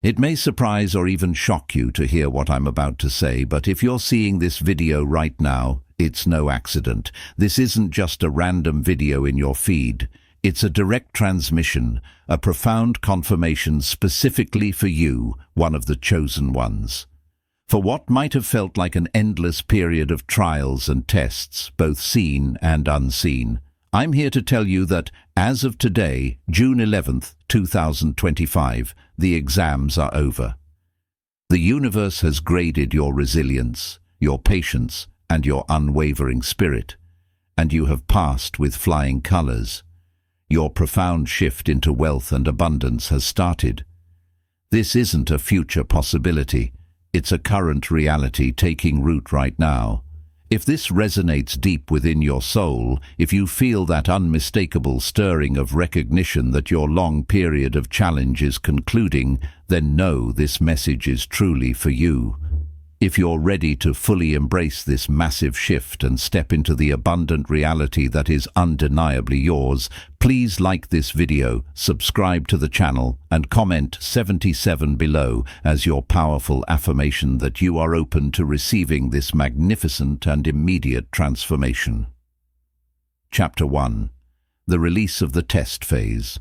It may surprise or even shock you to hear what I'm about to say, but if you're seeing this video right now, it's no accident. This isn't just a random video in your feed. It's a direct transmission, a profound confirmation specifically for you, one of the chosen ones. For what might have felt like an endless period of trials and tests, both seen and unseen, I'm here to tell you that, as of today, June 11th, 2025, the exams are over. The universe has graded your resilience, your patience, and your unwavering spirit, and you have passed with flying colors. Your profound shift into wealth and abundance has started. This isn't a future possibility, it's a current reality taking root right now. If this resonates deep within your soul, if you feel that unmistakable stirring of recognition that your long period of challenge is concluding, then know this message is truly for you. If you're ready to fully embrace this massive shift and step into the abundant reality that is undeniably yours, please like this video, subscribe to the channel, and comment 77 below as your powerful affirmation that you are open to receiving this magnificent and immediate transformation. Chapter 1. The release of the test phase.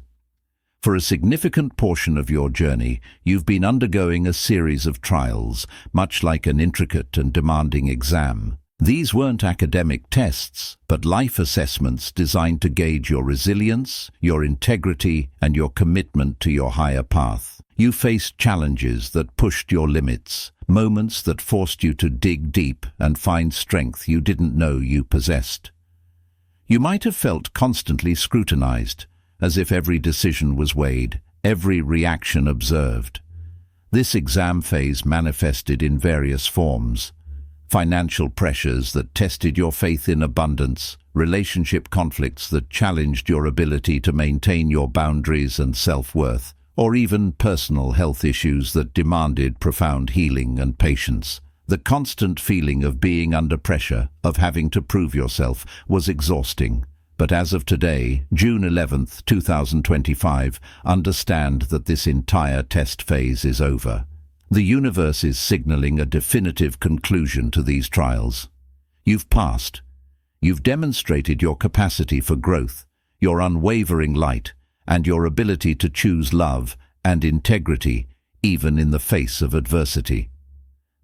For a significant portion of your journey, you've been undergoing a series of trials, much like an intricate and demanding exam. These weren't academic tests, but life assessments designed to gauge your resilience, your integrity, and your commitment to your higher path. You faced challenges that pushed your limits, moments that forced you to dig deep and find strength you didn't know you possessed. You might have felt constantly scrutinized, as if every decision was weighed, every reaction observed. This exam phase manifested in various forms: financial pressures that tested your faith in abundance, relationship conflicts that challenged your ability to maintain your boundaries and self-worth, or even personal health issues that demanded profound healing and patience. The constant feeling of being under pressure, of having to prove yourself, was exhausting. But as of today, June 11th, 2025, understand that this entire test phase is over. The universe is signaling a definitive conclusion to these trials. You've passed. You've demonstrated your capacity for growth, your unwavering light, and your ability to choose love and integrity, even in the face of adversity.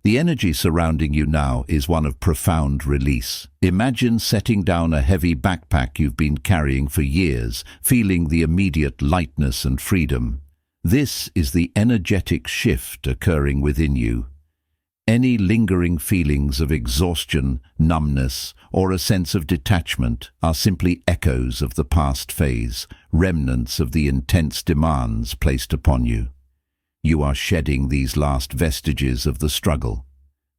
The energy surrounding you now is one of profound release. Imagine setting down a heavy backpack you've been carrying for years, feeling the immediate lightness and freedom. This is the energetic shift occurring within you. Any lingering feelings of exhaustion, numbness, or a sense of detachment are simply echoes of the past phase, remnants of the intense demands placed upon you. You are shedding these last vestiges of the struggle.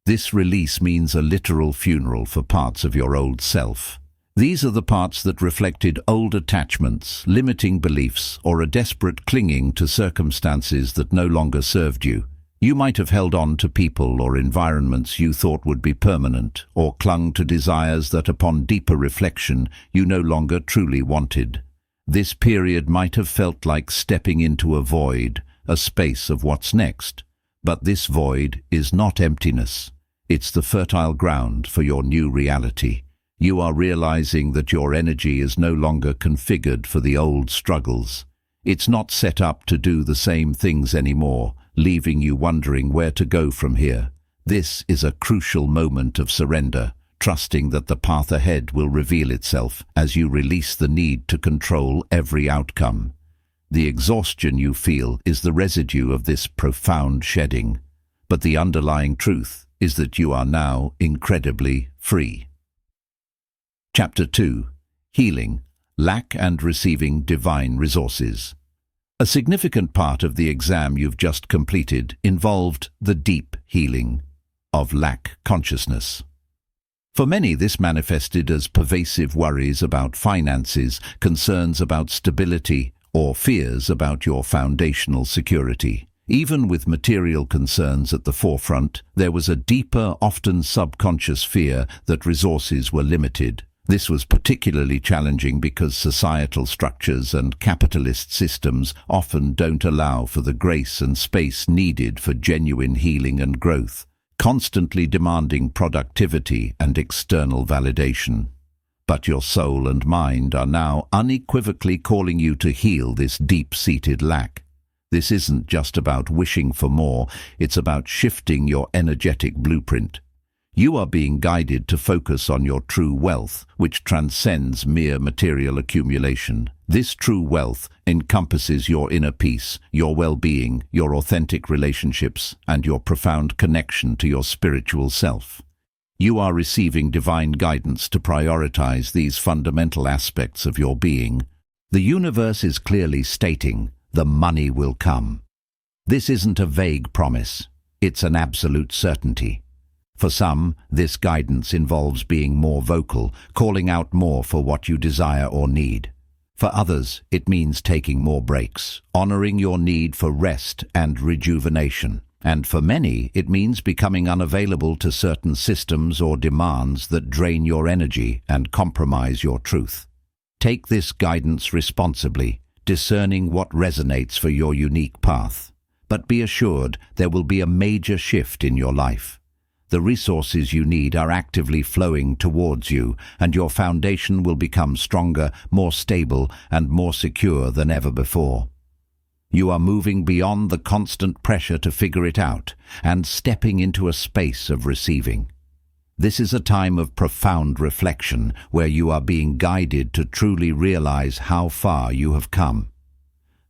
This release means a literal funeral for parts of your old self. These are the parts that reflected old attachments, limiting beliefs, or a desperate clinging to circumstances that no longer served you. You might have held on to people or environments you thought would be permanent, or clung to desires that upon deeper reflection you no longer truly wanted. This period might have felt like stepping into a void, a space of what's next. But this void is not emptiness. It's the fertile ground for your new reality. You are realizing that your energy is no longer configured for the old struggles. It's not set up to do the same things anymore, leaving you wondering where to go from here. This is a crucial moment of surrender, trusting that the path ahead will reveal itself as you release the need to control every outcome. The exhaustion you feel is the residue of this profound shedding, but the underlying truth is that you are now incredibly free. Chapter 2. Healing, Lack and Receiving Divine Resources. A significant part of the exam you've just completed involved the deep healing of lack consciousness. For many, this manifested as pervasive worries about finances, concerns about stability, or fears about your foundational security. Even with material concerns at the forefront, there was a deeper, often subconscious fear that resources were limited, This was particularly challenging because societal structures and capitalist systems often don't allow for the grace and space needed for genuine healing and growth, constantly demanding productivity and external validation. But your soul and mind are now unequivocally calling you to heal this deep-seated lack. This isn't just about wishing for more, it's about shifting your energetic blueprint. You are being guided to focus on your true wealth, which transcends mere material accumulation. This true wealth encompasses your inner peace, your well-being, your authentic relationships, and your profound connection to your spiritual self. You are receiving divine guidance to prioritize these fundamental aspects of your being. The universe is clearly stating, the money will come. This isn't a vague promise, it's an absolute certainty. For some, this guidance involves being more vocal, calling out more for what you desire or need. For others, it means taking more breaks, honoring your need for rest and rejuvenation. And for many, it means becoming unavailable to certain systems or demands that drain your energy and compromise your truth. Take this guidance responsibly, discerning what resonates for your unique path. But be assured there will be a major shift in your life. The resources you need are actively flowing towards you, and your foundation will become stronger, more stable, and more secure than ever before. You are moving beyond the constant pressure to figure it out and stepping into a space of receiving. This is a time of profound reflection where you are being guided to truly realize how far you have come.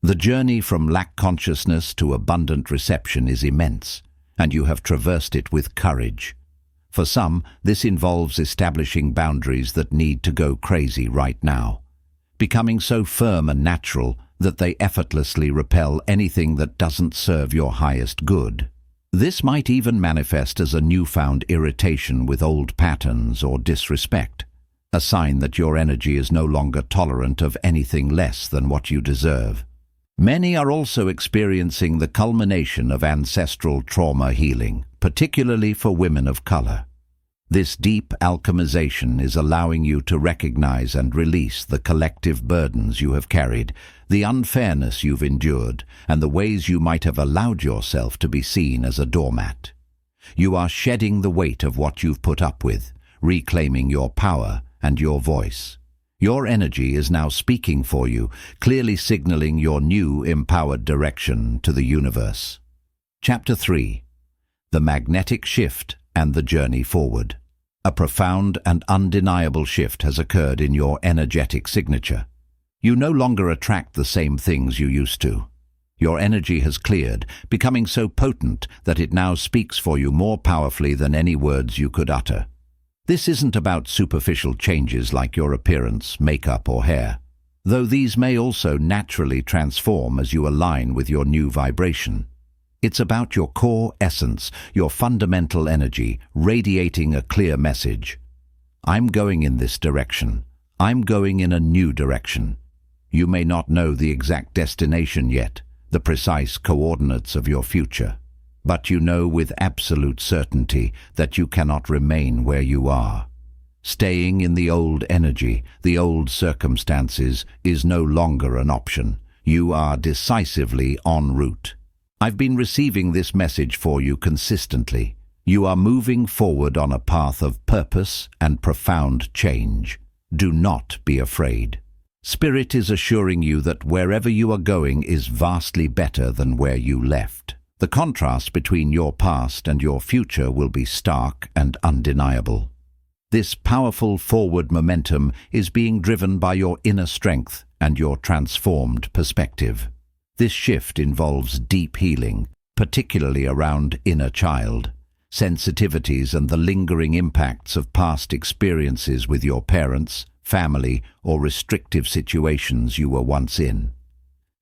The journey from lack consciousness to abundant reception is immense, and you have traversed it with courage. For some, this involves establishing boundaries that need to go crazy right now, becoming so firm and natural that they effortlessly repel anything that doesn't serve your highest good. This might even manifest as a newfound irritation with old patterns or disrespect, a sign that your energy is no longer tolerant of anything less than what you deserve. Many are also experiencing the culmination of ancestral trauma healing, particularly for women of color. This deep alchemization is allowing you to recognize and release the collective burdens you have carried, the unfairness you've endured, and the ways you might have allowed yourself to be seen as a doormat. You are shedding the weight of what you've put up with, reclaiming your power and your voice. Your energy is now speaking for you, clearly signaling your new empowered direction to the universe. Chapter 3. The Magnetic Shift and the Journey Forward. A profound and undeniable shift has occurred in your energetic signature. You no longer attract the same things you used to. Your energy has cleared, becoming so potent that it now speaks for you more powerfully than any words you could utter. This isn't about superficial changes like your appearance, makeup, or hair, though these may also naturally transform as you align with your new vibration. It's about your core essence, your fundamental energy, radiating a clear message. I'm going in this direction. I'm going in a new direction. You may not know the exact destination yet, the precise coordinates of your future, but you know with absolute certainty that you cannot remain where you are. Staying in the old energy, the old circumstances, is no longer an option. You are decisively en route. I've been receiving this message for you consistently. You are moving forward on a path of purpose and profound change. Do not be afraid. Spirit is assuring you that wherever you are going is vastly better than where you left. The contrast between your past and your future will be stark and undeniable. This powerful forward momentum is being driven by your inner strength and your transformed perspective. This shift involves deep healing, particularly around inner child, sensitivities and the lingering impacts of past experiences with your parents, family, or restrictive situations you were once in.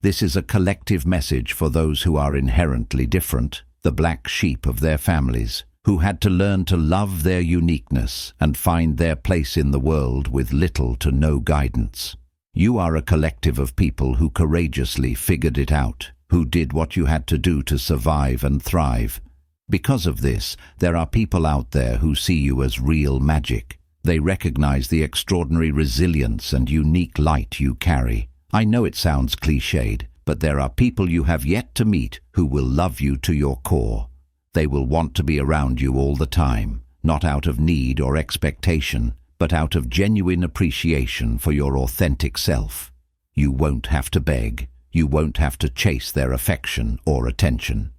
This is a collective message for those who are inherently different, the black sheep of their families, who had to learn to love their uniqueness and find their place in the world with little to no guidance. You are a collective of people who courageously figured it out, who did what you had to do to survive and thrive. Because of this, there are people out there who see you as real magic. They recognize the extraordinary resilience and unique light you carry. I know it sounds cliched, but there are people you have yet to meet who will love you to your core. They will want to be around you all the time, not out of need or expectation, but out of genuine appreciation for your authentic self. You won't have to beg. You won't have to chase their affection or attention.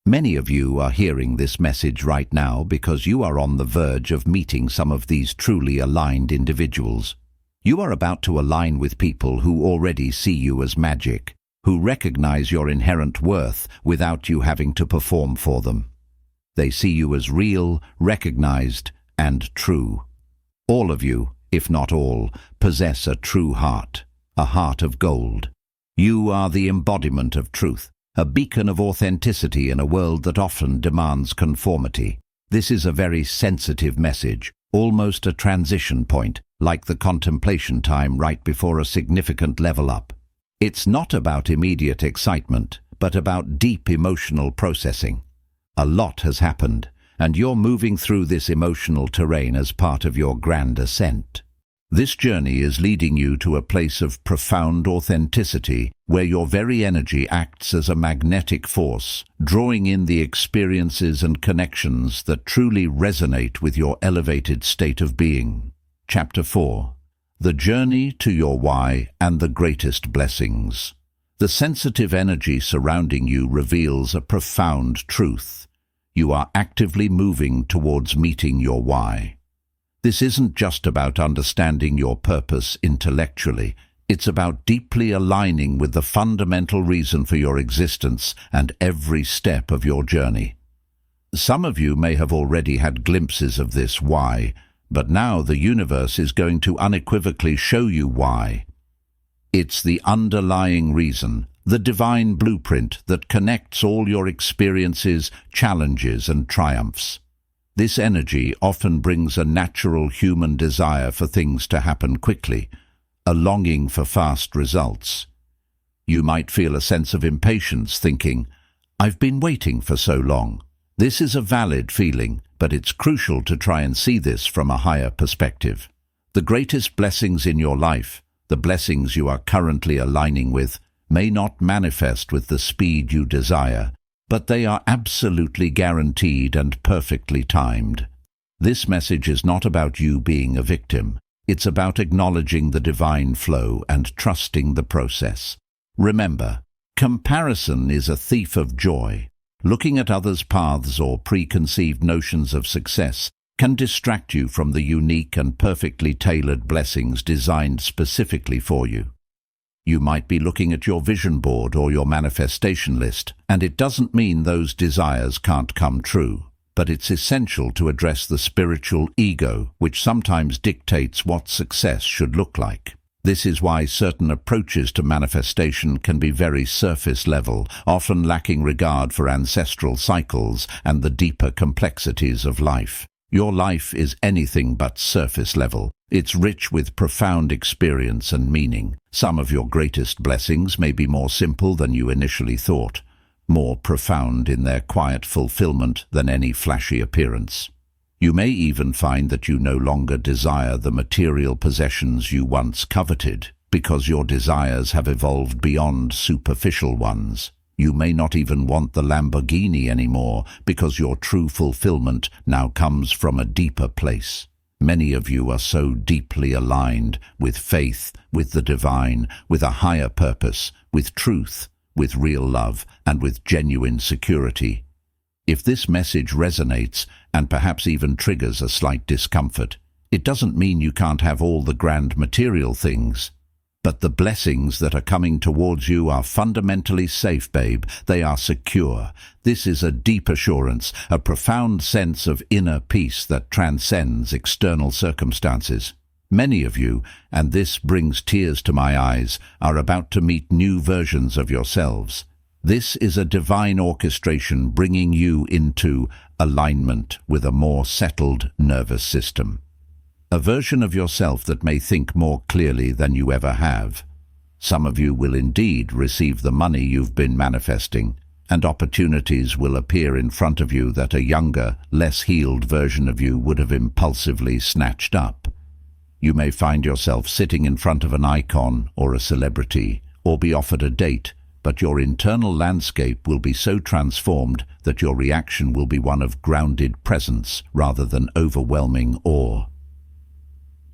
Many of you are hearing this message right now because you are on the verge of meeting some of these truly aligned individuals. You are about to align with people who already see you as magic, who recognize your inherent worth without you having to perform for them. They see you as real, recognized, and true. All of you, if not all, possess a true heart, a heart of gold. You are the embodiment of truth, a beacon of authenticity in a world that often demands conformity. This is a very sensitive message, almost a transition point, like the contemplation time right before a significant level up. It's not about immediate excitement, but about deep emotional processing. A lot has happened, and you're moving through this emotional terrain as part of your grand ascent. This journey is leading you to a place of profound authenticity, where your very energy acts as a magnetic force, drawing in the experiences and connections that truly resonate with your elevated state of being. Chapter 4. The Journey to Your Why and the Greatest Blessings. The sensitive energy surrounding you reveals a profound truth. You are actively moving towards meeting your why. This isn't just about understanding your purpose intellectually. It's about deeply aligning with the fundamental reason for your existence and every step of your journey. Some of you may have already had glimpses of this why, but now the universe is going to unequivocally show you why. It's the underlying reason, the divine blueprint that connects all your experiences, challenges, and triumphs. This energy often brings a natural human desire for things to happen quickly, a longing for fast results. You might feel a sense of impatience, thinking, "I've been waiting for so long." This is a valid feeling, but it's crucial to try and see this from a higher perspective. The greatest blessings in your life, the blessings you are currently aligning with, may not manifest with the speed you desire, but they are absolutely guaranteed and perfectly timed. This message is not about you being a victim. It's about acknowledging the divine flow and trusting the process. Remember, comparison is a thief of joy. Looking at others' paths or preconceived notions of success can distract you from the unique and perfectly tailored blessings designed specifically for you. You might be looking at your vision board or your manifestation list, and it doesn't mean those desires can't come true, but it's essential to address the spiritual ego, which sometimes dictates what success should look like. This is why certain approaches to manifestation can be very surface level, often lacking regard for ancestral cycles and the deeper complexities of life. Your life is anything but surface level. It's rich with profound experience and meaning. Some of your greatest blessings may be more simple than you initially thought, more profound in their quiet fulfillment than any flashy appearance. You may even find that you no longer desire the material possessions you once coveted, because your desires have evolved beyond superficial ones. You may not even want the Lamborghini anymore, because your true fulfillment now comes from a deeper place. Many of you are so deeply aligned with faith, with the divine, with a higher purpose, with truth, with real love, and with genuine security. If this message resonates, and perhaps even triggers a slight discomfort, it doesn't mean you can't have all the grand material things. But the blessings that are coming towards you are fundamentally safe, babe. They are secure. This is a deep assurance, a profound sense of inner peace that transcends external circumstances. Many of you, and this brings tears to my eyes, are about to meet new versions of yourselves. This is a divine orchestration bringing you into alignment with a more settled nervous system. A version of yourself that may think more clearly than you ever have. Some of you will indeed receive the money you've been manifesting, and opportunities will appear in front of you that a younger, less healed version of you would have impulsively snatched up. You may find yourself sitting in front of an icon or a celebrity, or be offered a date, but your internal landscape will be so transformed that your reaction will be one of grounded presence rather than overwhelming awe.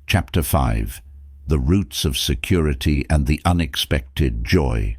Chapter 5. The Roots of Security and the Unexpected Joy.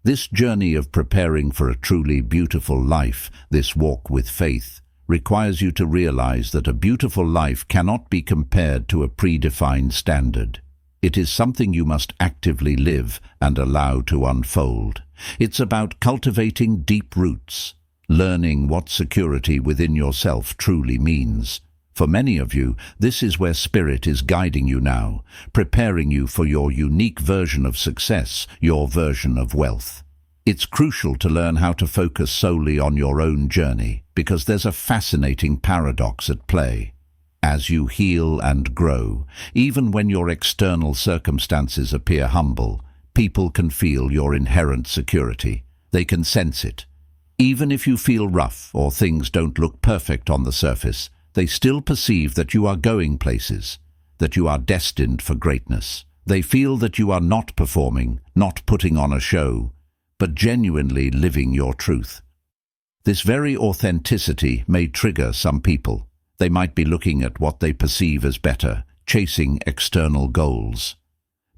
This journey of preparing for a truly beautiful life, this walk with faith, requires you to realize that a beautiful life cannot be compared to a predefined standard. It is something you must actively live and allow to unfold. It's about cultivating deep roots, learning what security within yourself truly means. For many of you, this is where Spirit is guiding you now, preparing you for your unique version of success, your version of wealth. It's crucial to learn how to focus solely on your own journey, because there's a fascinating paradox at play. As you heal and grow, even when your external circumstances appear humble, people can feel your inherent security. They can sense it. Even if you feel rough or things don't look perfect on the surface, they still perceive that you are going places, that you are destined for greatness. They feel that you are not performing, not putting on a show, but genuinely living your truth. This very authenticity may trigger some people. They might be looking at what they perceive as better, chasing external goals.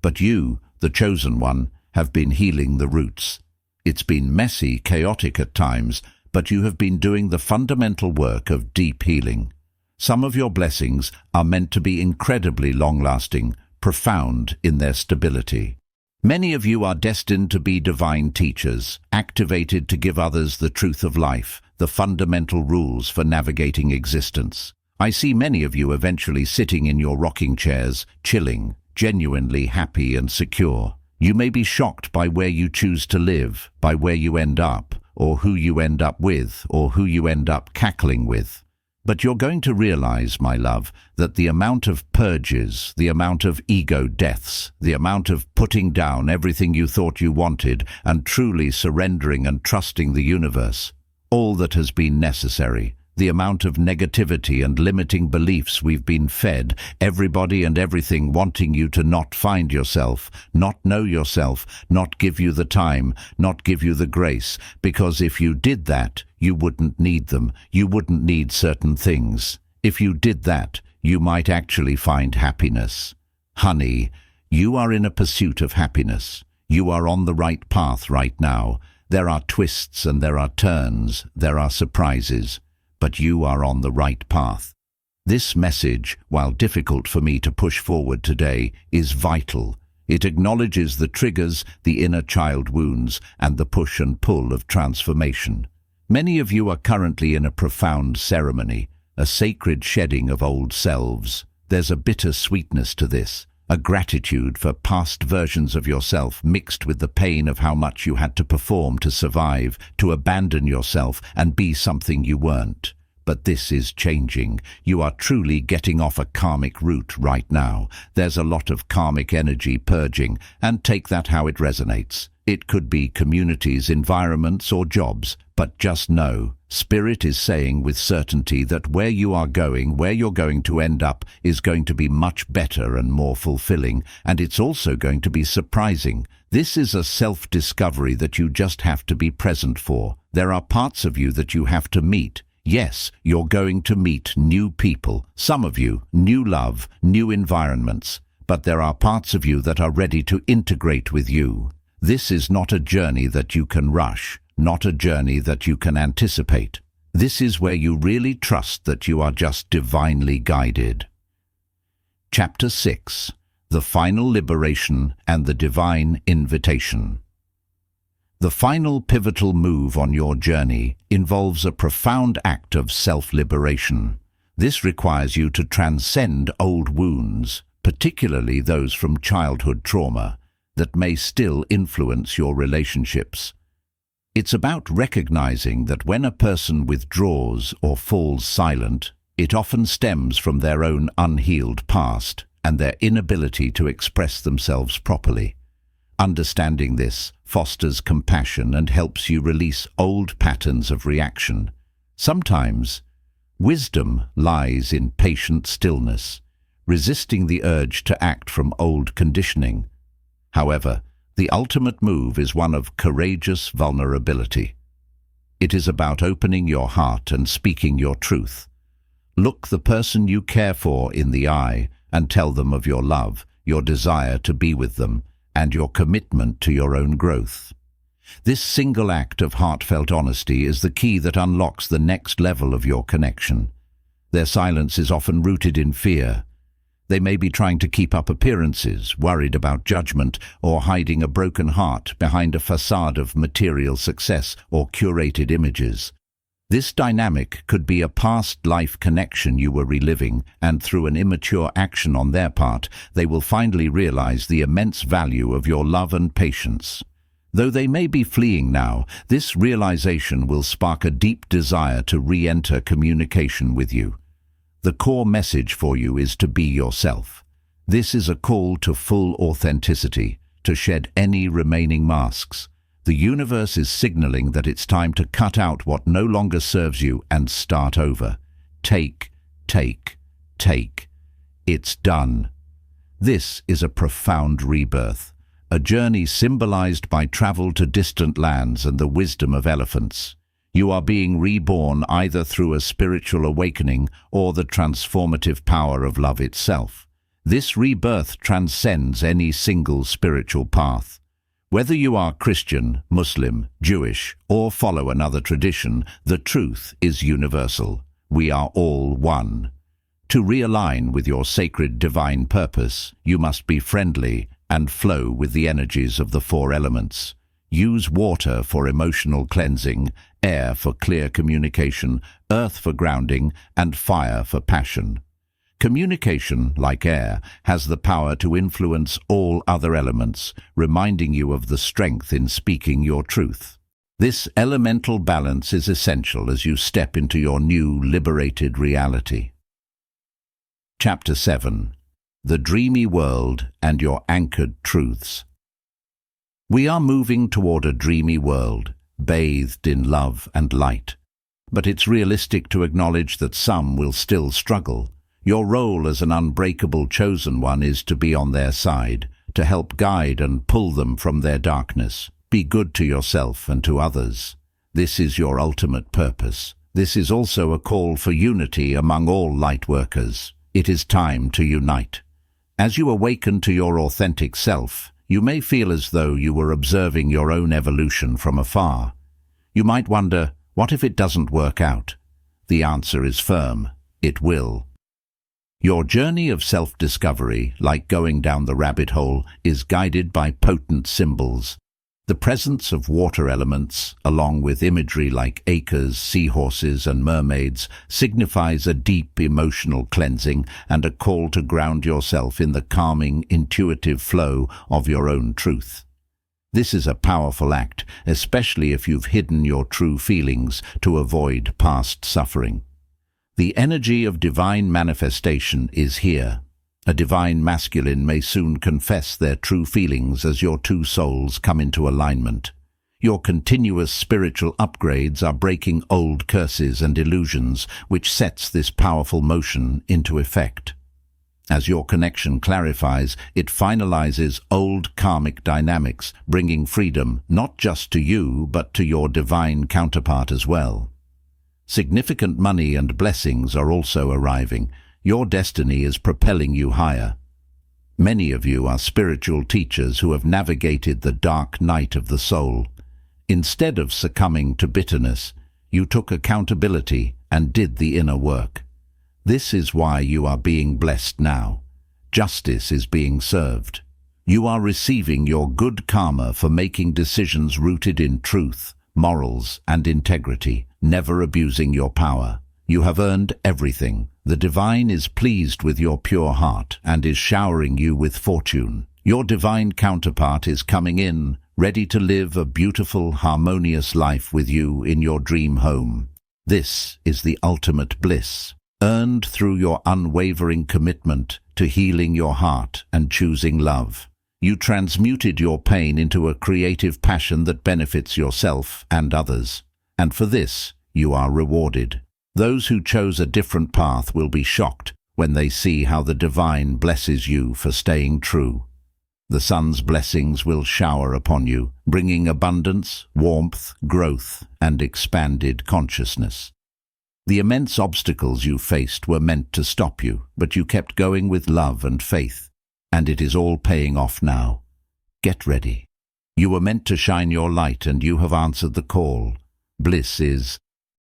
But you, the chosen one, have been healing the roots. It's been messy, chaotic at times, but you have been doing the fundamental work of deep healing. Some of your blessings are meant to be incredibly long-lasting, profound in their stability. Many of you are destined to be divine teachers, activated to give others the truth of life, the fundamental rules for navigating existence. I see many of you eventually sitting in your rocking chairs, chilling, genuinely happy and secure. You may be shocked by where you choose to live, by where you end up, or who you end up with, or who you end up cackling with. But you're going to realize, my love, that the amount of purges, the amount of ego deaths, the amount of putting down everything you thought you wanted and truly surrendering and trusting the universe, all that has been necessary, the amount of negativity and limiting beliefs we've been fed, everybody and everything wanting you to not find yourself, not know yourself, not give you the time, not give you the grace, because if you did that, you wouldn't need them, you wouldn't need certain things. If you did that, you might actually find happiness. Honey, you are in a pursuit of happiness. You are on the right path right now. There are twists and there are turns, there are surprises, but you are on the right path. This message, while difficult for me to push forward today, is vital. It acknowledges the triggers, the inner child wounds, and the push and pull of transformation. Many of you are currently in a profound ceremony, a sacred shedding of old selves. There's a bitter sweetness to this, a gratitude for past versions of yourself mixed with the pain of how much you had to perform to survive, to abandon yourself and be something you weren't. But this is changing. You are truly getting off a karmic route right now. There's a lot of karmic energy purging, and take that how it resonates. It could be communities, environments, or jobs, but just know, Spirit is saying with certainty that where you are going, where you're going to end up, is going to be much better and more fulfilling, and it's also going to be surprising. This is a self-discovery that you just have to be present for. There are parts of you that you have to meet. Yes, you're going to meet new people, some of you, new love, new environments, but there are parts of you that are ready to integrate with you. This is not a journey that you can rush, not a journey that you can anticipate. This is where you really trust that you are just divinely guided. Chapter 6. The Final Liberation and the Divine Invitation. The final pivotal move on your journey involves a profound act of self-liberation. This requires you to transcend old wounds, particularly those from childhood trauma, that may still influence your relationships. It's about recognizing that when a person withdraws or falls silent, it often stems from their own unhealed past and their inability to express themselves properly. Understanding this fosters compassion and helps you release old patterns of reaction. Sometimes, wisdom lies in patient stillness, resisting the urge to act from old conditioning. However, the ultimate move is one of courageous vulnerability. It is about opening your heart and speaking your truth. Look the person you care for in the eye and tell them of your love, your desire to be with them, and your commitment to your own growth. This single act of heartfelt honesty is the key that unlocks the next level of your connection. Their silence is often rooted in fear. They may be trying to keep up appearances, worried about judgment, or hiding a broken heart behind a facade of material success or curated images. This dynamic could be a past life connection you were reliving, and through an immature action on their part, they will finally realize the immense value of your love and patience. Though they may be fleeing now, this realization will spark a deep desire to re-enter communication with you. The core message for you is to be yourself. This is a call to full authenticity, to shed any remaining masks. The universe is signaling that it's time to cut out what no longer serves you and start over. Take. It's done. This is a profound rebirth, a journey symbolized by travel to distant lands and the wisdom of elephants. You are being reborn either through a spiritual awakening or the transformative power of love itself. This rebirth transcends any single spiritual path. Whether you are Christian, Muslim, Jewish, or follow another tradition, the truth is universal. We are all one. To realign with your sacred divine purpose, you must be friendly and flow with the energies of the four elements. Use water for emotional cleansing, air for clear communication, earth for grounding, and fire for passion. Communication, like air, has the power to influence all other elements, reminding you of the strength in speaking your truth. This elemental balance is essential as you step into your new, liberated reality. Chapter 7. The Dreamy World and Your Anchored Truths. We are moving toward a dreamy world, bathed in love and light. But it's realistic to acknowledge that some will still struggle. Your role as an unbreakable chosen one is to be on their side, to help guide and pull them from their darkness. Be good to yourself and to others. This is your ultimate purpose. This is also a call for unity among all light workers. It is time to unite. As you awaken to your authentic self, you may feel as though you were observing your own evolution from afar. You might wonder, what if it doesn't work out? The answer is firm. It will. Your journey of self-discovery, like going down the rabbit hole, is guided by potent symbols. The presence of water elements, along with imagery like acres, seahorses, and mermaids, signifies a deep emotional cleansing and a call to ground yourself in the calming, intuitive flow of your own truth. This is a powerful act, especially if you've hidden your true feelings to avoid past suffering. The energy of divine manifestation is here. A divine masculine may soon confess their true feelings as your two souls come into alignment. Your continuous spiritual upgrades are breaking old curses and illusions, which sets this powerful motion into effect. As your connection clarifies, it finalizes old karmic dynamics, bringing freedom not just to you, but to your divine counterpart as well. Significant money and blessings are also arriving. Your destiny is propelling you higher. Many of you are spiritual teachers who have navigated the dark night of the soul. Instead of succumbing to bitterness, you took accountability and did the inner work. This is why you are being blessed now. Justice is being served. You are receiving your good karma for making decisions rooted in truth, morals, and integrity, never abusing your power. You have earned everything. The divine is pleased with your pure heart and is showering you with fortune. Your divine counterpart is coming in, ready to live a beautiful, harmonious life with you in your dream home. This is the ultimate bliss, earned through your unwavering commitment to healing your heart and choosing love. You transmuted your pain into a creative passion that benefits yourself and others. And for this, you are rewarded. Those who chose a different path will be shocked when they see how the divine blesses you for staying true. The sun's blessings will shower upon you, bringing abundance, warmth, growth, and expanded consciousness. The immense obstacles you faced were meant to stop you, but you kept going with love and faith, and it is all paying off now. Get ready. You were meant to shine your light, and you have answered the call. Bliss is